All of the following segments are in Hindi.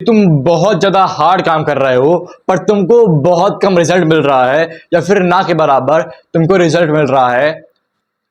तुम बहुत ज़्यादा हार्ड काम कर रहे हो पर तुमको बहुत कम रिजल्ट मिल रहा है या फिर ना के बराबर तुमको रिजल्ट मिल रहा है,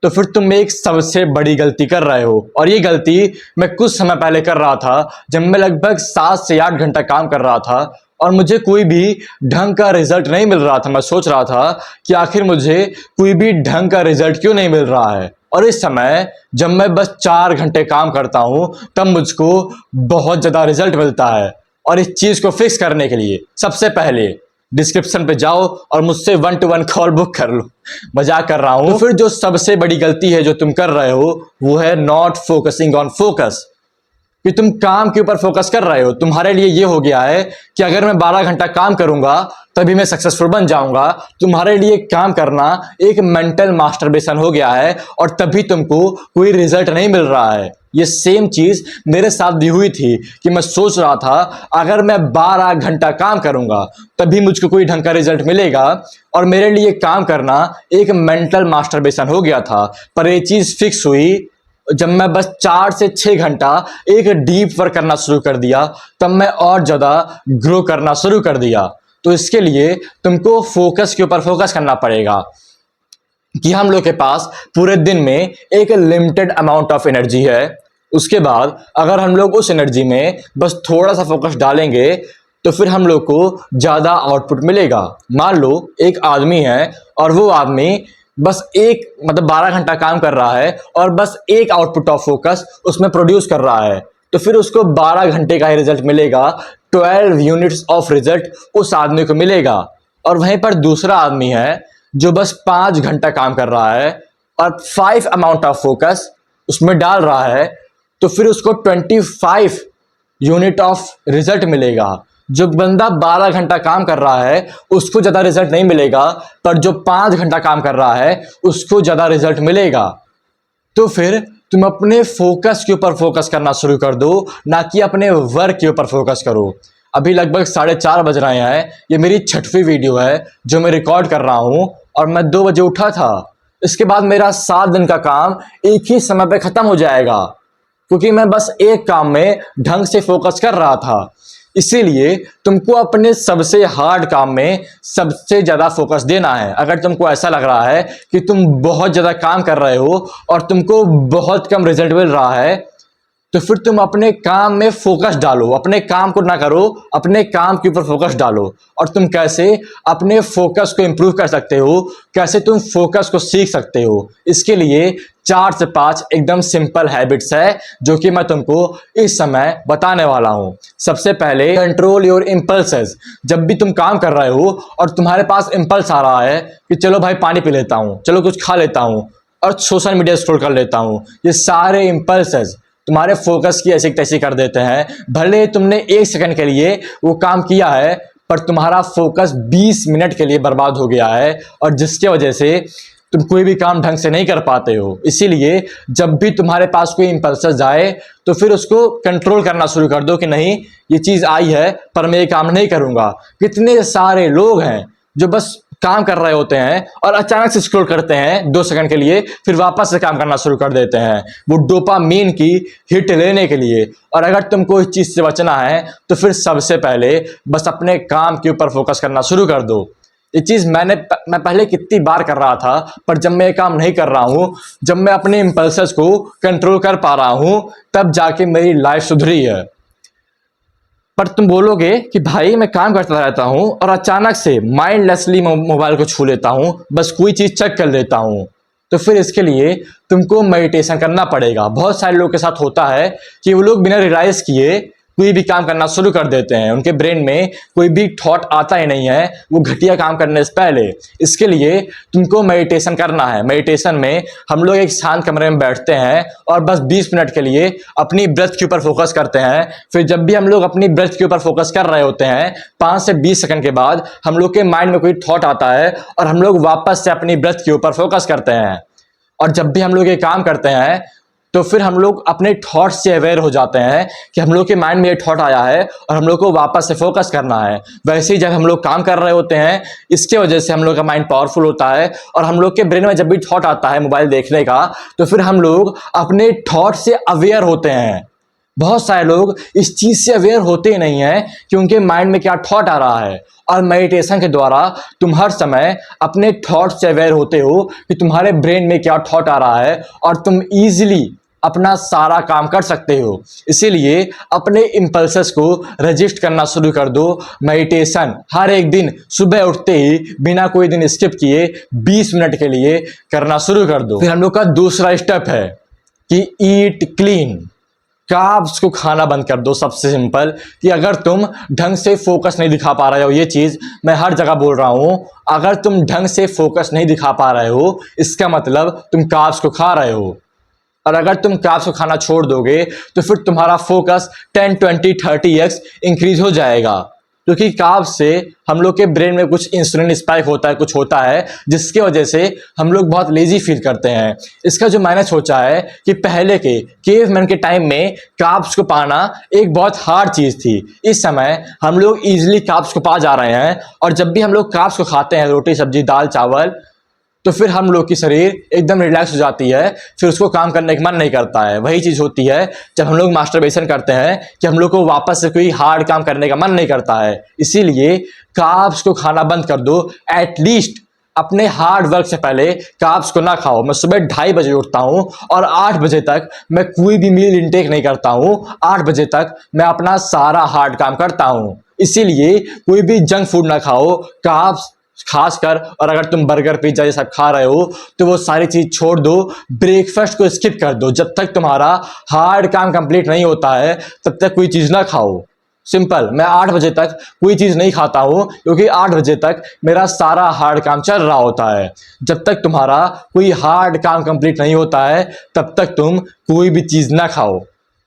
तो फिर तुम एक सबसे बड़ी गलती कर रहे हो। और ये गलती मैं कुछ समय पहले कर रहा था, जब मैं लगभग 7 से 8 घंटा काम कर रहा था और मुझे कोई भी ढंग का रिजल्ट नहीं मिल रहा था। मैं सोच रहा था कि आखिर मुझे कोई भी ढंग का रिजल्ट क्यों नहीं मिल रहा है। और इस समय जब मैं बस 4 घंटे काम करता हूं तब मुझको बहुत ज़्यादा रिजल्ट मिलता है। और इस चीज़ को फिक्स करने के लिए सबसे पहले डिस्क्रिप्शन पे जाओ और मुझसे 1-to-1 कॉल बुक कर लो। मजाक कर रहा हूं। तो फिर जो सबसे बड़ी गलती है जो तुम कर रहे हो वो है नॉट फोकसिंग ऑन फोकस, कि तुम काम के ऊपर फोकस कर रहे हो। तुम्हारे लिए ये हो गया है कि अगर मैं 12 घंटा काम करूंगा तभी मैं सक्सेसफुल बन जाऊंगा। तुम्हारे लिए काम करना एक मेंटल मास्टरबेशन हो गया है और तभी तुमको कोई रिजल्ट नहीं मिल रहा है। ये सेम चीज मेरे साथ भी हुई थी कि मैं सोच रहा था अगर मैं 12 घंटा काम करूंगा तभी मुझको कोई ढंग का रिजल्ट मिलेगा, और मेरे लिए काम करना एक मेंटल मास्टरबेशन हो गया था। पर ये चीज फिक्स हुई जब मैं बस 4 से 6 घंटा एक डीप वर्क करना शुरू कर दिया, तब मैं और ज़्यादा ग्रो करना शुरू कर दिया। तो इसके लिए तुमको फोकस के ऊपर फोकस करना पड़ेगा कि हम लोग के पास पूरे दिन में एक लिमिटेड अमाउंट ऑफ एनर्जी है। उसके बाद अगर हम लोग उस एनर्जी में बस थोड़ा सा फोकस डालेंगे तो फिर हम लोग को ज़्यादा आउटपुट मिलेगा। मान लो एक आदमी है और वो आदमी बस 12 घंटा काम कर रहा है और बस एक आउटपुट ऑफ फोकस उसमें प्रोड्यूस कर रहा है, तो फिर उसको 12 घंटे का ही रिजल्ट मिलेगा। 12 यूनिट्स ऑफ रिजल्ट उस आदमी को मिलेगा। और वहीं पर दूसरा आदमी है जो बस 5 घंटा काम कर रहा है और 5 अमाउंट ऑफ फोकस उसमें डाल रहा है, तो फिर उसको 25 यूनिट ऑफ रिजल्ट मिलेगा। जो बंदा 12 घंटा काम कर रहा है उसको ज़्यादा रिजल्ट नहीं मिलेगा, पर जो 5 घंटा काम कर रहा है उसको ज़्यादा रिजल्ट मिलेगा। तो फिर तुम अपने फोकस के ऊपर फोकस करना शुरू कर दो, ना कि अपने वर्क के ऊपर फोकस करो। अभी लगभग 4:30 बज रहे हैं। ये मेरी 6वीं वीडियो है जो मैं रिकॉर्ड कर रहा हूँ और मैं 2 बजे उठा था। इसके बाद मेरा 7 दिन का काम एक ही समय पे ख़त्म हो जाएगा, क्योंकि मैं बस एक काम में ढंग से फोकस कर रहा था। इसीलिए तुमको अपने सबसे हार्ड काम में सबसे ज़्यादा फोकस देना है। अगर तुमको ऐसा लग रहा है कि तुम बहुत ज़्यादा काम कर रहे हो और तुमको बहुत कम रिजल्ट मिल रहा है, तो फिर तुम अपने काम में फोकस डालो। अपने काम को ना करो, अपने काम के ऊपर फोकस डालो। और तुम कैसे अपने फोकस को इंप्रूव कर सकते हो, कैसे तुम फोकस को सीख सकते हो, इसके लिए 4 से 5 एकदम सिंपल हैबिट्स है जो कि मैं तुमको इस समय बताने वाला हूं। सबसे पहले, कंट्रोल योर इम्पल्सेस। जब भी तुम काम कर रहे हो और तुम्हारे पास इम्पल्स आ रहा है कि चलो भाई पानी पी लेता हूं, चलो कुछ खा लेता हूं और सोशल मीडिया स्क्रॉल कर लेता हूं, ये सारे इम्पल्सेस तुम्हारे फोकस की ऐसी तैसी कर देते हैं। भले तुमने 1 सेकंड के लिए वो काम किया है, पर तुम्हारा फोकस 20 मिनट के लिए बर्बाद हो गया है, और जिसके वजह से तुम कोई भी काम ढंग से नहीं कर पाते हो। इसीलिए जब भी तुम्हारे पास कोई इंपल्स आए तो फिर उसको कंट्रोल करना शुरू कर दो कि नहीं, ये चीज़ आई है पर मैं ये काम नहीं करूँगा। कितने सारे लोग हैं जो बस काम कर रहे होते हैं और अचानक से स्क्रॉल करते हैं 2 सेकंड के लिए, फिर वापस से काम करना शुरू कर देते हैं, वो डोपामीन की हिट लेने के लिए। और अगर तुमको इस चीज़ से बचना है तो फिर सबसे पहले बस अपने काम के ऊपर फोकस करना शुरू कर दो। ये चीज़ मैं पहले कितनी बार कर रहा था, पर जब मैं ये काम नहीं कर रहा हूँ, जब मैं अपने इम्पल्सेस को कंट्रोल कर पा रहा हूँ, तब जाके मेरी लाइफ सुधरी है। पर तुम बोलोगे कि भाई मैं काम करता रहता हूं और अचानक से माइंडलेसली मोबाइल को छू लेता हूं, बस कोई चीज़ चेक कर लेता हूं, तो फिर इसके लिए तुमको मेडिटेशन करना पड़ेगा। बहुत सारे लोगों के साथ होता है कि वो लोग बिना रियलाइज किए कोई भी काम करना शुरू कर देते हैं, उनके ब्रेन में कोई भी थॉट आता ही नहीं है वो घटिया काम करने से पहले। इसके लिए तुमको मेडिटेशन करना है। मेडिटेशन में हम लोग एक शांत कमरे में बैठते हैं और बस 20 मिनट के लिए अपनी ब्रेथ के ऊपर फोकस करते हैं। फिर जब भी हम लोग अपनी ब्रेथ के ऊपर फोकस कर रहे होते हैं, 5 से 20 सेकंड के बाद हम लोग के माइंड में कोई थॉट आता है और हम लोग वापस से अपनी ब्रेथ के ऊपर फोकस करते हैं। और जब भी हम लोग ये काम करते हैं तो फिर हम लोग अपने थॉट से अवेयर हो जाते हैं कि हम लोग के माइंड में ये थॉट आया है और हम लोग को वापस से फोकस करना है। वैसे ही जब हम लोग काम कर रहे होते हैं, इसके वजह से हम लोग का माइंड पावरफुल होता है और हम लोग के ब्रेन में जब भी थॉट आता है मोबाइल देखने का, तो फिर हम लोग अपने थॉट से अवेयर होते हैं। बहुत सारे लोग इस चीज़ से अवेयर होते ही नहीं हैं कि उनके माइंड में क्या थॉट आ रहा है। और मेडिटेशन के द्वारा तुम हर समय अपने थॉट से अवेयर होते हो कि तुम्हारे ब्रेन में क्या थॉट आ रहा है, और तुम ईजिली अपना सारा काम कर सकते हो। इसीलिए अपने इम्पल्सेस को रजिस्ट करना शुरू कर दो। मेडिटेशन हर एक दिन सुबह उठते ही बिना कोई दिन स्किप किए 20 मिनट के लिए करना शुरू कर दो। फिर हम लोग का दूसरा स्टेप है कि ईट क्लीन। कार्ब्स को खाना बंद कर दो। सबसे सिंपल कि अगर तुम ढंग से फोकस नहीं दिखा पा रहे हो, ये चीज़ मैं हर जगह बोल रहा हूं, अगर तुम ढंग से फोकस नहीं दिखा पा रहे हो इसका मतलब तुम कार्ब्स को खा रहे हो। और अगर तुम कार्ब्स को खाना छोड़ दोगे तो फिर तुम्हारा फोकस 10, 20, 30x इंक्रीज हो जाएगा। क्योंकि कार्ब्स से हम लोग के ब्रेन में कुछ इंसुलिन स्पाइक होता है, कुछ होता है जिसकी वजह से हम लोग बहुत लेजी फील करते हैं। इसका जो मैंने सोचा है कि पहले के केवमैन के टाइम में कार्ब्स को पाना एक बहुत हार्ड चीज़ थी। इस समय हम लोग ईजिली कार्ब्स को पा जा रहे हैं, और जब भी हम लोग कार्ब्स को खाते हैं, रोटी सब्जी दाल चावल, तो फिर हम लोग की शरीर एकदम रिलैक्स हो जाती है, फिर उसको काम करने का मन नहीं करता है। वही चीज़ होती है जब हम लोग मास्टरबेशन करते हैं कि हम लोग को वापस से कोई हार्ड काम करने का मन नहीं करता है। इसीलिए कार्ब्स को खाना बंद कर दो। एटलीस्ट अपने हार्ड वर्क से पहले कार्ब्स को ना खाओ। मैं सुबह 2:30 बजे उठता हूँ और 8 बजे तक मैं कोई भी मील इंटेक नहीं करता हूँ। 8 बजे तक मैं अपना सारा हार्ड काम करता हूँ। इसीलिए कोई भी जंक फूड ना खाओ, कार्ब्स खासकर। और अगर तुम बर्गर पिज्जा ये सब खा रहे हो तो वो सारी चीज छोड़ दो। ब्रेकफास्ट को स्किप कर दो। जब तक तुम्हारा हार्ड काम कंप्लीट नहीं होता है तब तक कोई चीज ना खाओ। सिंपल। मैं 8 बजे तक कोई चीज नहीं खाता हूं क्योंकि 8 बजे तक मेरा सारा हार्ड काम चल रहा होता है। जब तक तुम्हारा कोई हार्ड काम कंप्लीट नहीं होता है तब तक तुम कोई भी चीज ना खाओ।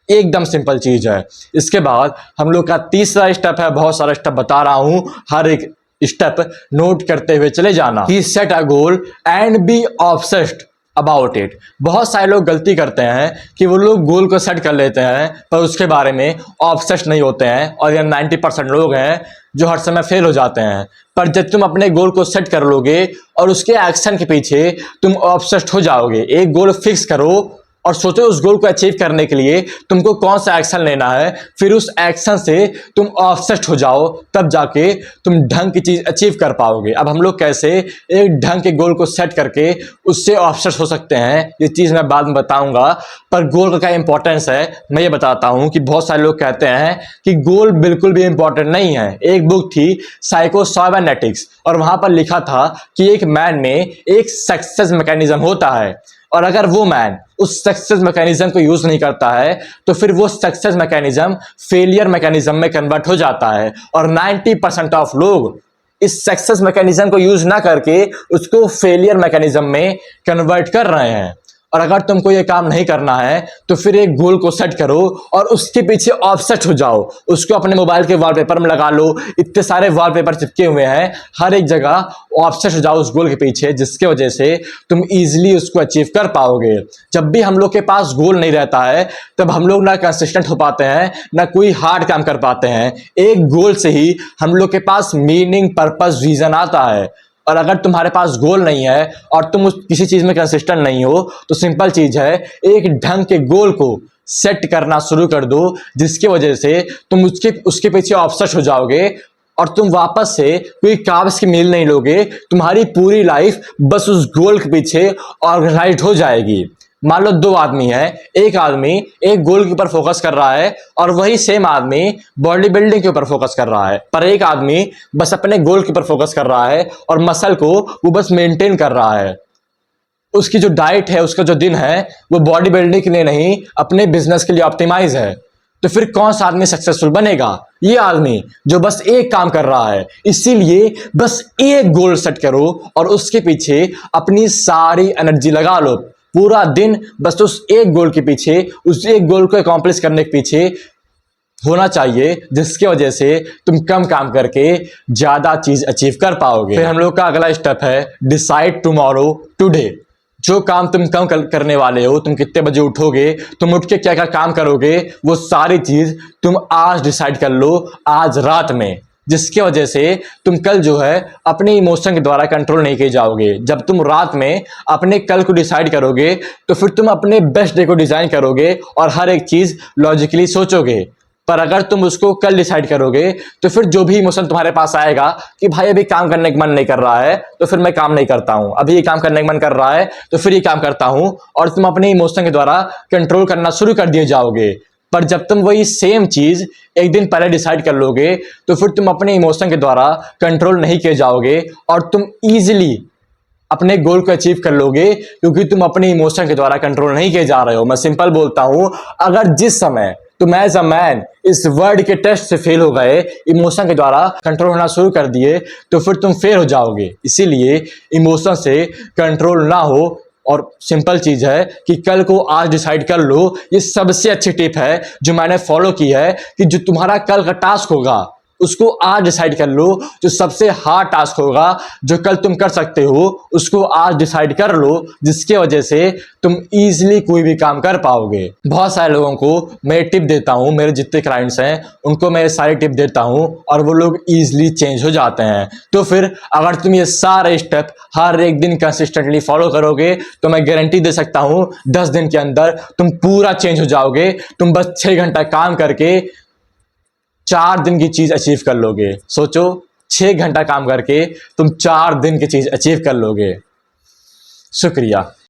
एकदम सिंपल चीज है। इसके बाद हम लोग का तीसरा स्टेप है। बहुत सारा स्टेप बता रहा हूं, हर एक स्टेप नोट करते हुए चले जाना। कि set a goal and be obsessed about it. बहुत सारे लोग गलती करते हैं कि वो लोग गोल को सेट कर लेते हैं पर उसके बारे में ऑब्सेस्ड नहीं होते हैं, और ये 90% लोग हैं जो हर समय फेल हो जाते हैं। पर जब तुम अपने गोल को सेट कर लोगे और उसके एक्शन के पीछे तुम ऑब्सेस्ड हो जाओगे। एक गोल फिक्स करो और सोचो उस गोल को अचीव करने के लिए तुमको कौन सा एक्शन लेना है, फिर उस एक्शन से तुम ऑब्सेस्ड हो जाओ, तब जाके तुम ढंग की चीज अचीव कर पाओगे। अब हम लोग कैसे एक ढंग के गोल को सेट करके उससे ऑब्सेस्ड हो सकते हैं, ये चीज मैं बाद में बताऊंगा। पर गोल का क्या इंपॉर्टेंस है मैं ये बताता हूं कि बहुत सारे लोग कहते हैं कि गोल बिल्कुल भी इंपॉर्टेंट नहीं है। एक बुक थी साइको साइबरनेटिक्स, और वहां पर लिखा था कि एक मैन में एक सक्सेस मैकेनिज्म होता है, और अगर वो मैन उस सक्सेस मैकेनिज्म को यूज नहीं करता है तो फिर वो सक्सेस मैकेनिज्म फेलियर मैकेनिज्म में कन्वर्ट हो जाता है। और 90% ऑफ लोग इस सक्सेस मैकेनिज्म को यूज ना करके उसको फेलियर मैकेनिज्म में कन्वर्ट कर रहे हैं। और अगर तुमको ये काम नहीं करना है तो फिर एक गोल को सेट करो और उसके पीछे ऑब्सेस्ड हो जाओ। उसको अपने मोबाइल के वॉलपेपर में लगा लो। इतने सारे वॉलपेपर चिपके हुए हैं, हर एक जगह ऑब्सेस्ड हो जाओ उस गोल के पीछे, जिसके वजह से तुम इजीली उसको अचीव कर पाओगे। जब भी हम लोग के पास गोल नहीं रहता है तब हम लोग ना कंसिस्टेंट हो पाते हैं, ना कोई हार्ड काम कर पाते हैं। एक गोल से ही हम लोग के पास मीनिंग, पर्पस, विजन आता है। और अगर तुम्हारे पास गोल नहीं है और तुम उस किसी चीज में कंसिस्टेंट नहीं हो तो सिंपल चीज है, एक ढंग के गोल को सेट करना शुरू कर दो, जिसकी वजह से तुम उसके पीछे ऑब्सेस्ड हो जाओगे और तुम वापस से कोई कार्ब्स की मील नहीं लोगे। तुम्हारी पूरी लाइफ बस उस गोल के पीछे ऑर्गेनाइज हो जाएगी। मान लो 2 आदमी है, एक आदमी एक गोल के ऊपर फोकस कर रहा है और वही सेम आदमी बॉडी बिल्डिंग के ऊपर फोकस कर रहा है। पर एक आदमी बस अपने गोल के ऊपर फोकस कर रहा है और मसल को वो बस मेंटेन कर रहा है। उसकी जो डाइट है, उसका जो दिन है वो बॉडी बिल्डिंग के लिए नहीं, अपने बिजनेस के लिए ऑप्टिमाइज है। तो फिर कौन सा आदमी सक्सेसफुल बनेगा? ये आदमी जो बस एक काम कर रहा है। इसीलिए बस एक गोल सेट करो और उसके पीछे अपनी सारी एनर्जी लगा लो। पूरा दिन बस उस एक गोल के पीछे, उस एक गोल को अकॉम्प्लिश करने के पीछे होना चाहिए, जिसकी वजह से तुम कम काम करके ज्यादा चीज अचीव कर पाओगे। फिर हम लोग का अगला स्टेप है डिसाइड टुमारो टुडे। जो काम तुम कम करने वाले हो, तुम कितने बजे उठोगे, तुम उठ के क्या क्या काम करोगे, वो सारी चीज तुम आज डिसाइड कर लो, आज रात में। जिसकी वजह से तुम कल जो है अपने इमोशन के द्वारा कंट्रोल नहीं किए जाओगे। जब तुम रात में अपने कल को डिसाइड करोगे तो फिर तुम अपने बेस्ट डे को डिजाइन करोगे और हर एक चीज लॉजिकली सोचोगे। पर अगर तुम उसको कल डिसाइड करोगे तो फिर जो भी इमोशन तुम्हारे पास आएगा कि भाई अभी काम करने का मन नहीं कर रहा है तो फिर मैं काम नहीं करता हूं, अभी ये काम करने का मन कर रहा है तो फिर ये काम करता हूं, और तुम अपने इमोशन के द्वारा कंट्रोल करना शुरू कर दिए जाओगे। पर जब तुम वही सेम चीज एक दिन पहले डिसाइड कर लोगे तो फिर तुम अपने इमोशन के द्वारा कंट्रोल नहीं किए जाओगे और तुम इजीली अपने गोल को अचीव कर लोगे, क्योंकि तुम अपने इमोशन के द्वारा कंट्रोल नहीं किए जा रहे हो। मैं सिंपल बोलता हूं, अगर जिस समय तुम एज अ मैन इस वर्ड के टेस्ट से फेल हो गए, इमोशन के द्वारा कंट्रोल होना शुरू कर दिए, तो फिर तुम फेल हो जाओगे। इसीलिए इमोशन से कंट्रोल ना हो, और सिंपल चीज है कि कल को आज डिसाइड कर लो। ये सबसे अच्छी टिप है जो मैंने फॉलो की है कि जो तुम्हारा कल का टास्क होगा उसको आज डिसाइड कर लो। जो सबसे हार्ड टास्क होगा जो कल तुम कर सकते हो उसको आज डिसाइड कर लो, जिसके वजह से तुम इजीली कोई भी काम कर पाओगे। बहुत सारे लोगों को मैं टिप देता हूं, मेरे जितने क्लाइंट्स हैं उनको मैं सारी टिप देता हूं और वो लोग इजीली चेंज हो जाते हैं। तो फिर अगर तुम ये सारे स्टेप हर एक दिन कंसिस्टेंटली फॉलो करोगे तो मैं गारंटी दे सकता हूं 10 दिन के अंदर तुम पूरा चेंज हो जाओगे। तुम बस 6 घंटा काम करके 4 दिन की चीज अचीव कर लोगे। सोचो, 6 घंटा काम करके तुम 4 दिन की चीज अचीव कर लोगे। शुक्रिया।